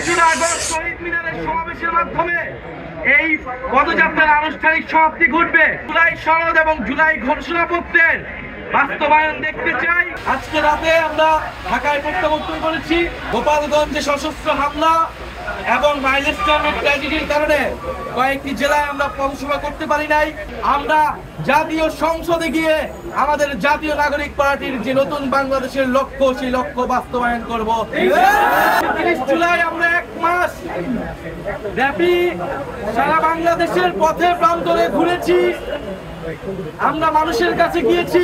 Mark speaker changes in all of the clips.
Speaker 1: তেসরা আগস্ট শহীদ মিনারের সমাবেশের মাধ্যমে এই পদযাত্রার আনুষ্ঠানিক সমাপ্তি ঘটবে। জুলাই সনদ এবং জুলাই ঘোষণাপত্রের বাস্তবায়ন দেখতে চাই। আজকে রাতে আমরা ঢাকায় প্রত্যাবর্তন করেছি। গোপালগঞ্জে সশস্ত্র হামলা এবং মাইলস্টোনের ট্র্যাজেডির কারণে কয়েকটি জেলায় আমরা পৌরসভা করতে পারি নাই। আমরা জাতীয় সংসদে গিয়ে আমাদের জাতীয় নাগরিক পার্টির যে নতুন বাংলাদেশের লক্ষ্য, সেই লক্ষ্য বাস্তবায়ন করব। ৩০ জুলাই আমরা ১ মাস ব্যাপী সারা বাংলাদেশের পথে প্রান্তরে ঘুরেছি। আমরা মানুষের কাছে গিয়েছি,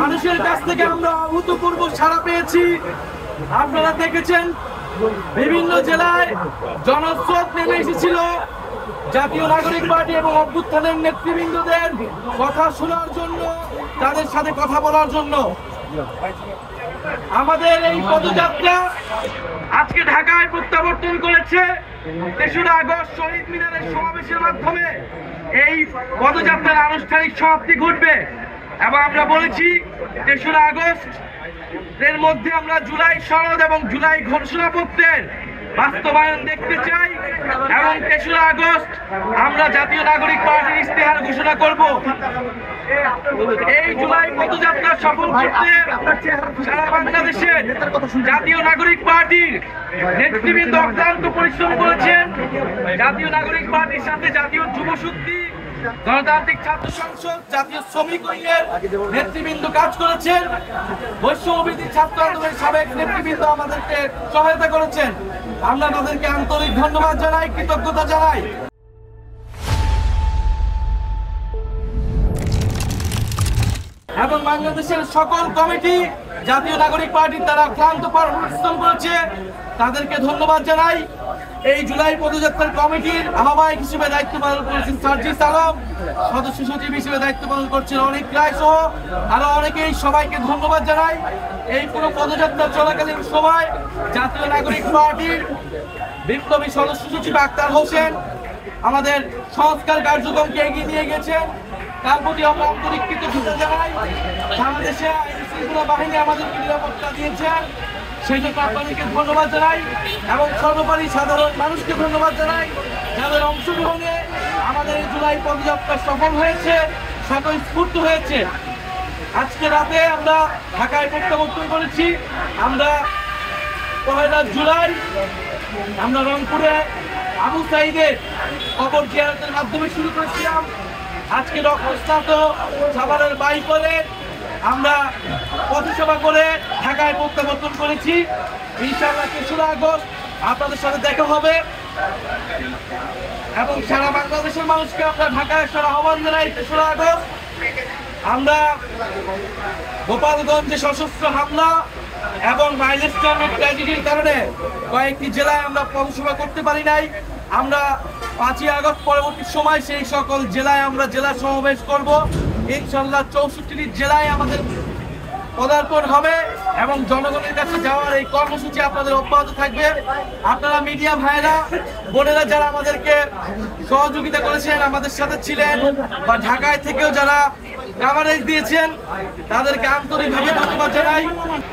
Speaker 1: মানুষের কাছ থেকে আমরা অভূতপূর্ব সাড়া পেয়েছি। আপনারা দেখেছেন বিভিন্ন জেলায় জনস্রোত নেমে এসেছিল জাতীয় নাগরিক পার্টি এবং অভ্যুত্থানের নেতৃবৃন্দদের কথা শোনার জন্য, তাদের সাথে কথা বলার জন্য। আমাদের এই পদযাত্রা আজকে ঢাকায় প্রত্যাবর্তন করেছে। ৩রা আগস্ট শহীদ মিনারের সমাবেশের মাধ্যমে এই পদযাত্রার আনুষ্ঠানিক সমাপ্তি ঘটবে এবং আমরা বলেছি ৩রা আগস্ট এর মধ্যে আমরা জুলাই সনদ এবং জুলাই ঘোষণাপত্রের বাস্তবায়ন দেখতে চাই এবং ৩রা আগস্ট আমরা জাতীয় নাগরিক পার্টির ইশতেহার ঘোষণা করব। এই জুলাই পদযাত্রা সফল করতে সারা বাংলাদেশের জাতীয় নাগরিক পার্টির নেতৃবৃন্দ অক্লান্ত পরিশ্রম করেছেন। জাতীয় নাগরিক পার্টির সাথে জাতীয় যুব শক্তি, গণতান্ত্রিক ছাত্র সংসদ, জাতীয় শ্রমিক ঐক্যের নেতৃবৃন্দ কাজ করেছেন। বৈষম্যবিরোধী ছাত্র আন্দোলনের সাবেক নেতৃবৃন্দ আমাদেরকে সহায়তা করেছেন। আমরা তাদেরকে আন্তরিক ধন্যবাদ জানাই, কৃতজ্ঞতা জানাই। এবং বাংলাদেশের সকল কমিটি জাতীয় নাগরিক পার্টির দ্বারা ক্লান্ত পরিশ্রম করেছে, তাদেরকে ধন্যবাদ জানাই। এই জুলাই পদযাত্রার কমিটির আহ্বায়ক হিসেবে দায়িত্ব পালন করেছেন সার্জিস আলম, সদস্য সচিব হিসেবে দায়িত্ব পালন করছেন অনেক রায় সহ আরো অনেকেই, সবাইকে ধন্যবাদ জানাই। এই পুরো পদযাত্রা চলাকালীন সময় জাতীয় নাগরিক পার্টির বিপ্লবী সদস্য সচিব আক্তার হোসেন আমাদের সংস্কার কার্যক্রমকে এগিয়ে নিয়ে গেছেন, তার প্রতি আমরা আন্তরিক কৃতজ্ঞতা জানাই। বাংলাদেশে আইন শৃঙ্খলা বাহিনী আমাদেরকে নিরাপত্তা দিয়েছেন, সেই জন্য আপনাদেরকে ধন্যবাদ জানাই এবং সর্বোপরি সাধারণ মানুষকে ধন্যবাদ জানাই যাদের অংশগ্রহণে আমাদের এই জুলাই পদযাত্রা সফল হয়েছে, স্বতঃস্ফূর্ত হয়েছে। আজকে রাতে আমরা ঢাকায় প্রত্যাবর্তন করেছি। আমরা ১ জুলাই আমরা রংপুরে আবু সাঈদের কবর জিয়ারতের মাধ্যমে শুরু করেছিলাম। আজকে রক্তস্নাত সাভারের বাইপলে আমরা পথসভা করে ঢাকায় প্রত্যাবর্তন করেছি। ইনশাআল্লাহ ৩রা আগস্ট আপনাদের সাথে দেখা হবে এবং সারা বাংলাদেশের মানুষকে আমরা ঢাকায় আসার আহ্বান জানাই। ৩রা আগস্ট আমরা গোপালগঞ্জে সশস্ত্র হামলা এবং মাইলস্টোনের ট্র্যাজেডির কারণে কয়েকটি জেলায় আমরা পৌরসভা করতে পারি নাই। আমরা ৫ই আগস্ট পরবর্তী সময় সেই সকল জেলায় আমরা জেলা সমাবেশ করব। ইনশাআল্লাহ ৬৪টি জেলায় আমাদের পদার্পণ হবে এবং জনগণের কাছে যাওয়ার এই কর্মসূচি আপনাদের অব্যাহত থাকবে। আপনারা মিডিয়া ভাইরা, বোনেরা যারা আমাদেরকে সহযোগিতা করেছেন, আমাদের সাথে ছিলেন বা ঢাকায় থেকেও যারা কাভারেজ দিয়েছেন, তাদেরকে আন্তরিকভাবে ধন্যবাদ জানাই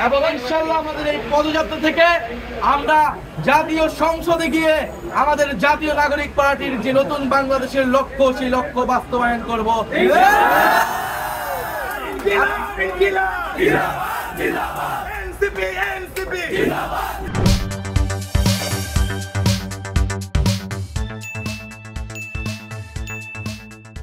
Speaker 1: এবং ইনশাআল্লাহ আমাদের এই পদযাত্রা থেকে আমরা জাতীয় সংসদে গিয়ে আমাদের জাতীয় নাগরিক পার্টির যে নতুন বাংলাদেশের লক্ষ্য, সেই লক্ষ্য বাস্তবায়ন করব।